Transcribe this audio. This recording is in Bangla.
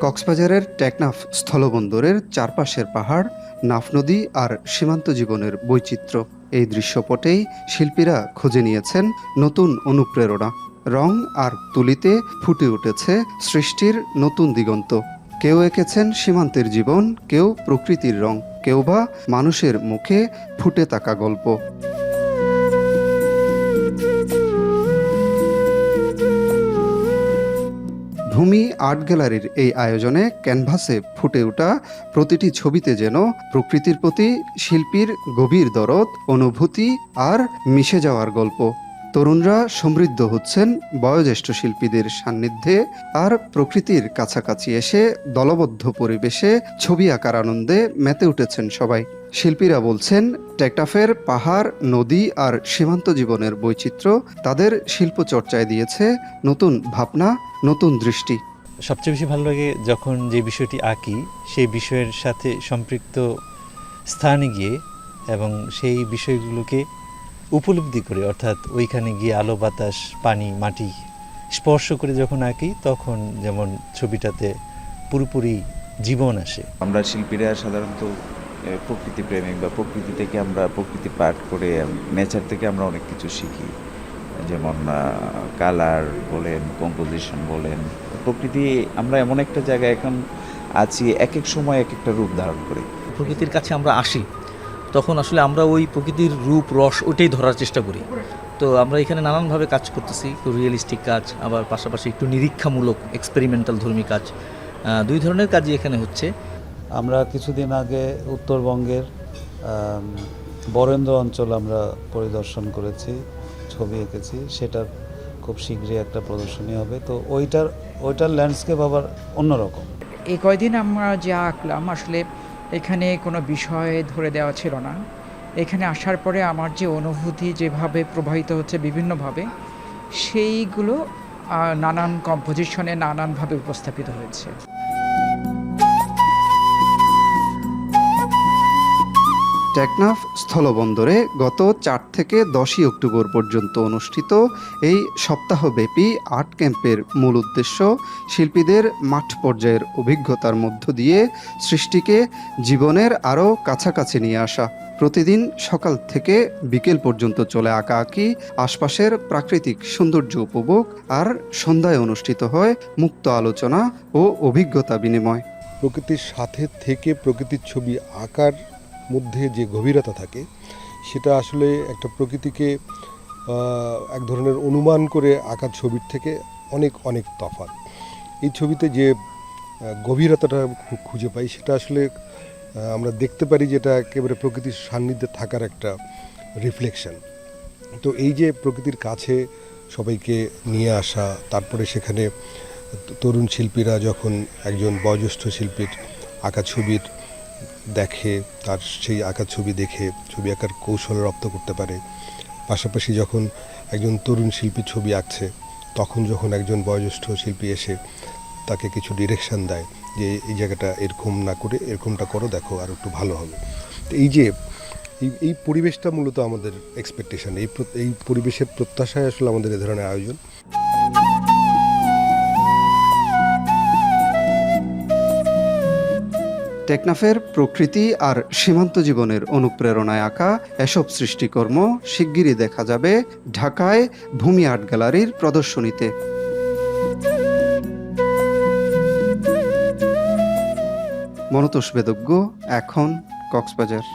কক্সবাজারের টেকনাফ স্থলবন্দরের চারপাশের পাহাড়, নাফ নদী আর সীমান্ত জীবনের বৈচিত্র্য। এই দৃশ্যপটেই শিল্পীরা খুঁজে নিয়েছেন নতুন অনুপ্রেরণা। রং আর তুলিতে ফুটে উঠেছে সৃষ্টির নতুন দিগন্ত। কেউ এঁকেছেন সীমান্তের জীবন, কেউ প্রকৃতির রং, কেউ বা মানুষের মুখে ফুটে থাকা গল্প। ভূমি আর্ট গ্যালারির এই আয়োজনে ক্যানভাসে ফুটে ওঠা প্রতিটি ছবিতে যেন প্রকৃতির প্রতি শিল্পীর গভীর দরদ, অনুভূতি আর মিশে যাওয়ার গল্প। তরুণরা সমৃদ্ধ হচ্ছেন বয়োজ্যেষ্ঠ শিল্পীদের সান্নিধ্যে, আর প্রকৃতির কাছাকাছি এসে দলবদ্ধ পরিবেশে ছবি আঁকার আনন্দে মেতে উঠেছেন সবাই। শিল্পীরা বলছেন, টেকনাফের পাহাড়, নদী আর সীমান্ত জীবনের বৈচিত্র্য তাদের শিল্পচর্চায় দিয়েছে নতুন ভাবনা, নতুন দৃষ্টি। সবচেয়ে বেশি ভালো লাগে যখন যে বিষয়টি আঁকি সেই বিষয়ের সাথে সম্পৃক্ত স্থানে গিয়ে এবং সেই বিষয়গুলোকে উপলব্ধি করে, অর্থাৎ ওইখানে গিয়ে আলো, বাতাস, পানি, মাটি স্পর্শ করে যখন আঁকি, তখন যেমন ছবিটাতে পুরোপুরি জীবন আসে। আমরা শিল্পীরা সাধারণত প্রকৃতি প্রেমিক বা প্রকৃতি থেকে আমরা প্রকৃতি পাঠ করে নেচার থেকে আমরা অনেক কিছু শিখি, যেমন কালার বলেন, কম্পোজিশন বলেন। প্রকৃতি আমরা এমন একটা জায়গায় এখন আছি, এক এক সময় এক একটা রূপ ধারণ করি। প্রকৃতির কাছে আমরা আসি, তখন আসলে আমরা ওই প্রকৃতির রূপ, রস ওইটাই ধরার চেষ্টা করি। তো আমরা এখানে নানানভাবে কাজ করতেছি, একটু রিয়েলিস্টিক কাজ, আবার পাশাপাশি একটু নিরীক্ষামূলক এক্সপেরিমেন্টাল ধর্মী কাজ। দুই ধরনের কাজই এখানে হচ্ছে। আমরা কিছুদিন আগে উত্তরবঙ্গের বরেন্দ্র অঞ্চল আমরা পরিদর্শন করেছি, ছবি এঁকেছি। সেটার খুব শীঘ্রই একটা প্রদর্শনী হবে। তো ওইটার ল্যান্ডস্কেপ আবার অন্যরকম। এই কয়দিন আমরা যা আঁকলাম, আসলে এখানে কোনো বিষয় ধরে দেওয়া ছিল না। এখানে আসার পরে আমার যে অনুভূতি যেভাবে প্রবাহিত হচ্ছে বিভিন্নভাবে, সেইগুলো নানান কম্পোজিশনে নানানভাবে উপস্থাপিত হয়েছে। টেকনাফ স্থলবন্দরে গত 4 থেকে 10 অক্টোবর পর্যন্ত অনুষ্ঠিত এই সপ্তাহব্যাপী আর্ট ক্যাম্পের মূল উদ্দেশ্য শিল্পীদের মাঠ পর্যায়ের অভিজ্ঞতার মধ্য দিয়ে সৃষ্টিকে জীবনের আরও কাছাকাছি নিয়ে আসা। প্রতিদিন সকাল থেকে বিকেল পর্যন্ত চলে আঁকাআঁকি, আশপাশের প্রাকৃতিক সৌন্দর্য উপভোগ, আর সন্ধ্যায় অনুষ্ঠিত হয় মুক্ত আলোচনা ও অভিজ্ঞতা বিনিময়। প্রকৃতির সাথে থেকে প্রকৃতির ছবি আঁকার মধ্যে যে গভীরতা থাকে, সেটা আসলে একটা প্রকৃতিকে এক ধরনের অনুমান করে আঁকা ছবির থেকে অনেক অনেক তফাৎ। এই ছবিতে যে গভীরতাটা খুঁজে পাই, সেটা আসলে আমরা দেখতে পারি যেটা একেবারে প্রকৃতির সান্নিধ্যে থাকার একটা রিফ্লেকশন। তো এই যে প্রকৃতির কাছে সবাইকে নিয়ে আসা, তারপরে সেখানে তরুণ শিল্পীরা যখন একজন বয়োজ্যেষ্ঠ শিল্পীর আঁকা ছবির দেখে, তার সেই আঁকা ছবি দেখে ছবি আঁকার কৌশল রপ্ত করতে পারে। পাশাপাশি যখন একজন তরুণ শিল্পী ছবি আঁকছে, তখন যখন একজন বয়োজ্যেষ্ঠ শিল্পী এসে তাকে কিছু ডিরেকশন দেয় যে এই জায়গাটা এরকম না করে এরকমটা করো, দেখো আর একটু ভালো হবে। তো এই যে এই পরিবেশটা মূলত আমাদের এক্সপেকটেশন, এই পরিবেশের প্রত্যাশায় আসলে আমাদের এ ধরনের আয়োজন। টেকনাফের প্রকৃতি আর সীমান্ত জীবনের অনুপ্রেরণায় আঁকা এসব সৃষ্টিকর্ম শিগগিরই দেখা যাবে ঢাকায় ভূমি আর্ট গ্যালারির প্রদর্শনীতে। মনতোষ বেদজ্ঞ, এখন, কক্সবাজার।